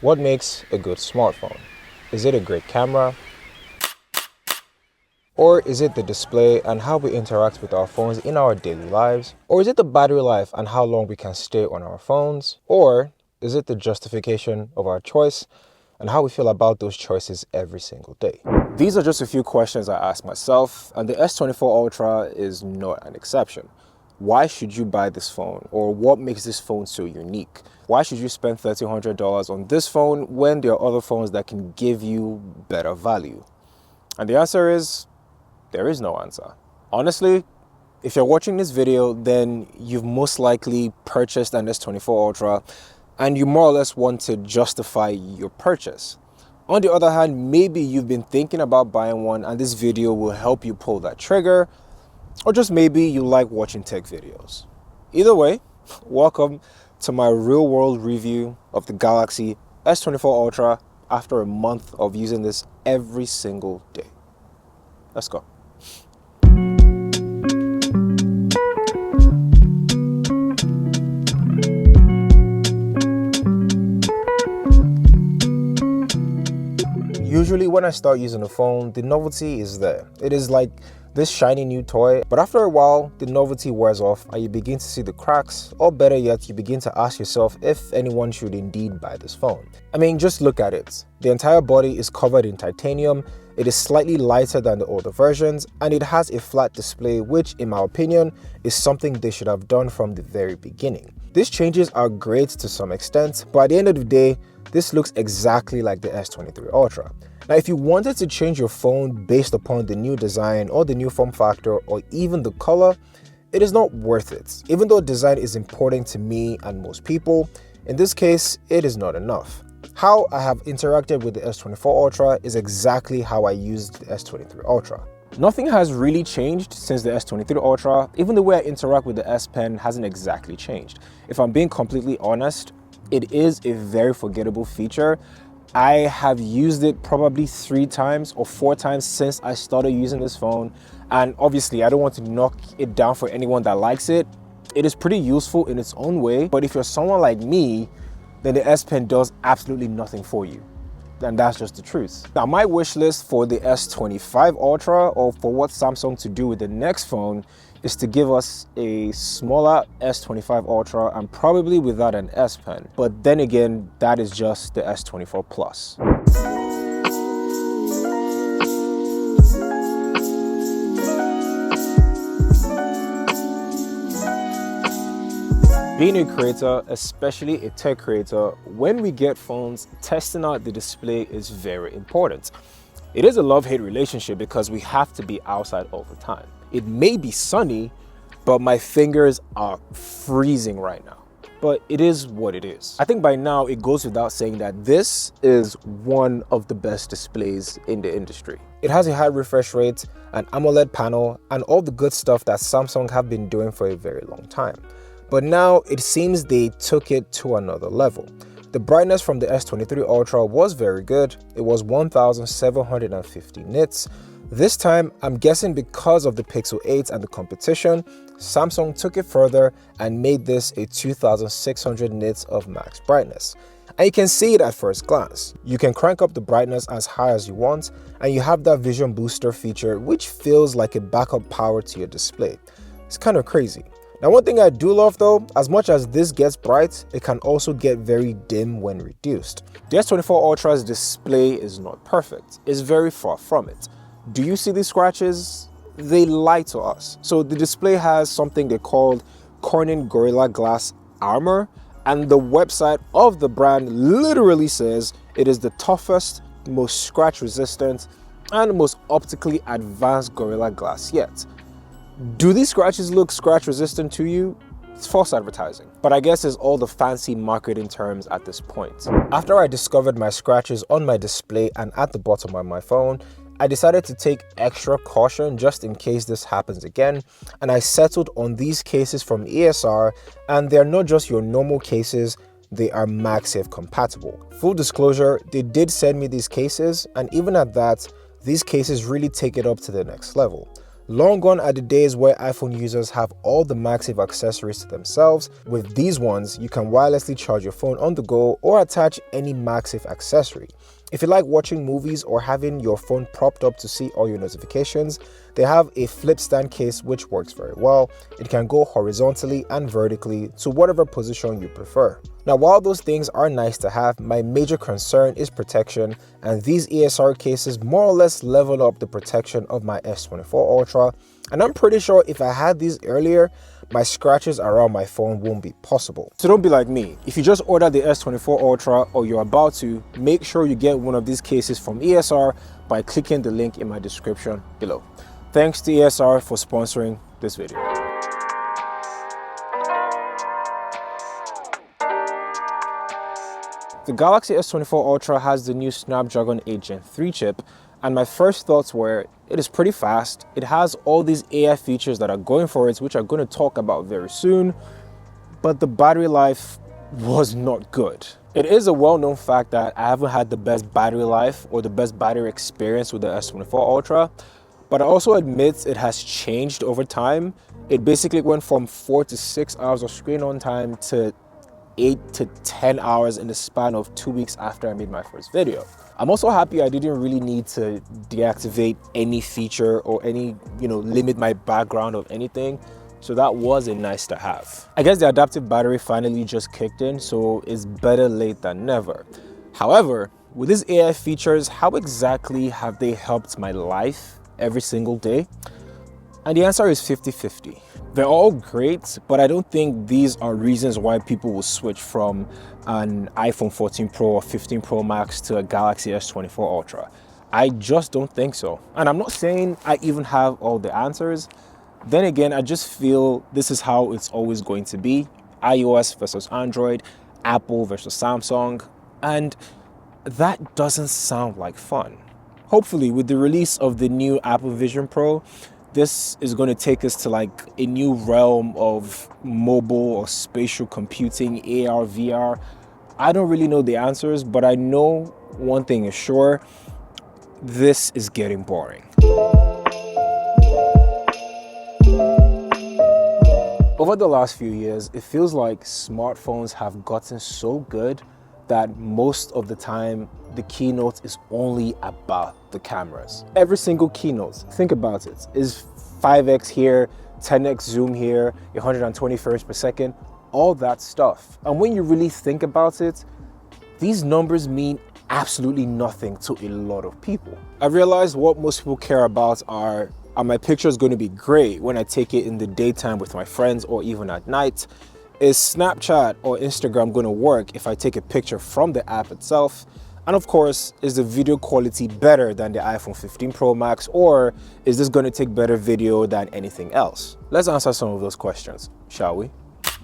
What makes a good smartphone? Is it a great camera? Or is it the display and how we interact with our phones in our daily lives? Or is it the battery life and how long we can stay on our phones? Or is it the justification of our choice and how we feel about those choices every single day? These are just a few questions I ask myself, and the S24 Ultra is not an exception. Why should you buy this phone? Or what makes this phone so unique? Why should you spend $1,300 on this phone when there are other phones that can give you better value? And the answer is, there is no answer. Honestly, if you're watching this video, then you've most likely purchased an S24 Ultra and you more or less want to justify your purchase. On the other hand, maybe you've been thinking about buying one and this video will help you pull that trigger, or just maybe you like watching tech videos. Either way, welcome to my real world review of the Galaxy S24 Ultra after a month of using this every single day. Let's go. Usually when I start using a phone, the novelty is there. It is like this shiny new toy, but after a while, the novelty wears off and you begin to see the cracks, or better yet, you begin to ask yourself if anyone should indeed buy this phone. I mean, just look at it. The entire body is covered in titanium, it is slightly lighter than the older versions, and it has a flat display, which in my opinion, is something they should have done from the very beginning. These changes are great to some extent, but at the end of the day, this looks exactly like the S23 Ultra. Now, if you wanted to change your phone based upon the new design or the new form factor or even the color, it is not worth it. Even though design is important to me and most people, in this case, it is not enough. How I have interacted with the S24 Ultra is exactly how I used the S23 Ultra. Nothing has really changed since the S23 Ultra. Even the way I interact with the S Pen hasn't exactly changed. If I'm being completely honest, it is a very forgettable feature. I have used it probably 3 times or 4 times since I started using this phone, and obviously I don't want to knock it down for anyone that likes it. It is pretty useful in its own way, but if you're someone like me, then the S Pen does absolutely nothing for you. And that's just the truth. Now, my wish list for the S25 Ultra, or for what Samsung to do with the next phone, is to give us a smaller S25 Ultra and probably without an S Pen. But then again, that is just the S24 Plus. Being a creator, especially a tech creator, when we get phones, testing out the display is very important. It is a love-hate relationship because we have to be outside all the time. It may be sunny, but my fingers are freezing right now. But it is what it is. I think by now it goes without saying that this is one of the best displays in the industry. It has a high refresh rate, an AMOLED panel, and all the good stuff that Samsung have been doing for a very long time. But now it seems they took it to another level. The brightness from the S23 Ultra was very good. It was 1750 nits. This time, I'm guessing because of the Pixel 8 and the competition, Samsung took it further and made this a 2600 nits of max brightness. And you can see it at first glance. You can crank up the brightness as high as you want, and you have that vision booster feature, which feels like a backup power to your display. It's kind of crazy. Now, one thing I do love though, as much as this gets bright, it can also get very dim when reduced. The S24 Ultra's display is not perfect. It's very far from it. Do you see these scratches? They lie to us. So the display has something they called Corning Gorilla Glass Armor, and the website of the brand literally says it is the toughest, most scratch resistant, and most optically advanced Gorilla Glass yet. Do these scratches look scratch resistant to you? It's false advertising. But I guess it's all the fancy marketing terms at this point. After I discovered my scratches on my display and at the bottom of my phone, I decided to take extra caution just in case this happens again, and I settled on these cases from ESR, and they're not just your normal cases, they are MagSafe compatible. Full disclosure, they did send me these cases, and even at that, these cases really take it up to the next level. Long gone are the days where iPhone users have all the MagSafe accessories to themselves. With these ones, you can wirelessly charge your phone on the go or attach any MagSafe accessory. If you like watching movies or having your phone propped up to see all your notifications, they have a flip stand case which works very well. It can go horizontally and vertically to whatever position you prefer. Now, while those things are nice to have, my major concern is protection, and these ESR cases more or less level up the protection of my S24 Ultra, and I'm pretty sure if I had these earlier, my scratches around my phone won't be possible. So don't be like me. If you just ordered the S24 Ultra or you're about to, make sure you get one of these cases from ESR by clicking the link in my description below. Thanks to ESR for sponsoring this video. The Galaxy S24 Ultra has the new Snapdragon 8 Gen 3 chip, and my first thoughts were, it is pretty fast, it has all these AI features that are going for it, which I'm going to talk about very soon, but the battery life was not good. It is a well-known fact that I haven't had the best battery life or the best battery experience with the S24 Ultra, but I also admit it has changed over time. It basically went from 4 to 6 hours of screen on time to 8 to 10 hours in the span of 2 weeks after I made my first video. I'm also happy I didn't really need to deactivate any feature or limit my background of anything. So that was a nice to have. I guess the adaptive battery finally just kicked in, so it's better late than never. However, with these AI features, how exactly have they helped my life every single day? And the answer is 50-50. They're all great, but I don't think these are reasons why people will switch from an iPhone 14 Pro or 15 Pro Max to a Galaxy S24 Ultra. I just don't think so. And I'm not saying I even have all the answers. Then again, I just feel this is how it's always going to be. iOS versus Android, Apple versus Samsung, and that doesn't sound like fun. Hopefully, with the release of the new Apple Vision Pro, this is going to take us to like a new realm of mobile or spatial computing, AR, VR. I don't really know the answers, but I know one thing is sure, this is getting boring. Over the last few years, it feels like smartphones have gotten so good that most of the time the keynote is only about the cameras. Every single keynote, think about it, is 5x here, 10x zoom here, 120 frames per second, all that stuff. And when you really think about it, these numbers mean absolutely nothing to a lot of people. I realized what most people care about are my pictures going to be great when I take it in the daytime with my friends or even at night? Is Snapchat or Instagram going to work if I take a picture from the app itself? And of course, is the video quality better than the iPhone 15 Pro Max, or is this going to take better video than anything else? Let's answer some of those questions, shall we?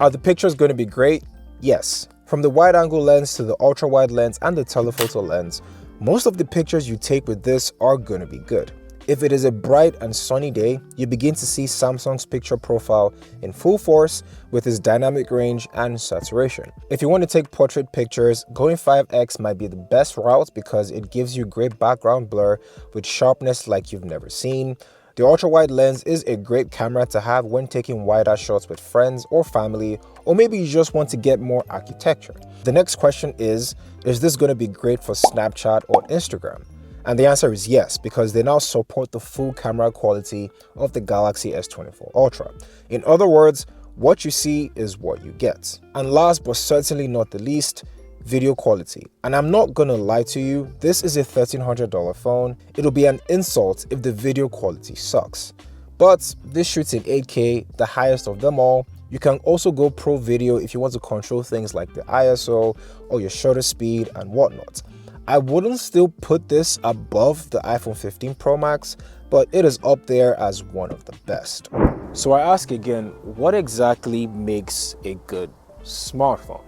Are the pictures going to be great? Yes. From the wide-angle lens to the ultra-wide lens and the telephoto lens, most of the pictures you take with this are going to be good. If it is a bright and sunny day, you begin to see Samsung's picture profile in full force with its dynamic range and saturation. If you want to take portrait pictures, going 5x might be the best route because it gives you great background blur with sharpness like you've never seen. The ultra-wide lens is a great camera to have when taking wider shots with friends or family, or maybe you just want to get more architecture. The next question is this going to be great for Snapchat or Instagram? And the answer is yes, because they now support the full camera quality of the Galaxy S24 Ultra. In other words, what you see is what you get. And last but certainly not the least, video quality. And I'm not gonna lie to you, this is a $1,300 phone. It'll be an insult if the video quality sucks. But this shoots in 8K, the highest of them all. You can also go pro video if you want to control things like the ISO or your shutter speed and whatnot. I wouldn't still put this above the iPhone 15 Pro Max, but it is up there as one of the best. So I ask again, what exactly makes a good smartphone?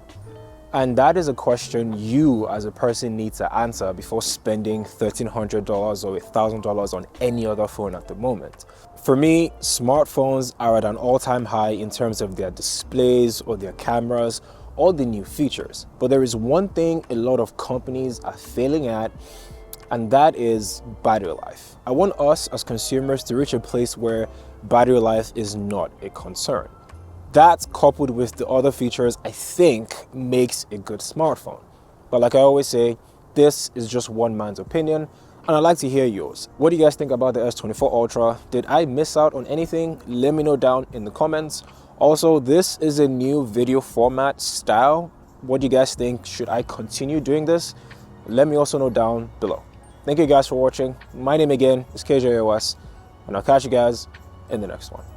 And that is a question you as a person need to answer before spending $1,300 or $1,000 on any other phone at the moment. For me, smartphones are at an all-time high in terms of their displays or their cameras, all the new features. But there is one thing a lot of companies are failing at, and that is battery life. I want us as consumers to reach a place where battery life is not a concern. That, coupled with the other features, I think makes a good smartphone. But like I always say, this is just one man's opinion, and I'd like to hear yours. What do you guys think about the S24 Ultra? Did I miss out on anything? Let me know down in the comments. Also, this is a new video format style. What do you guys think? Should I continue doing this? Let me also know down below. Thank you guys for watching. My name again is KJOS, and I'll catch you guys in the next one.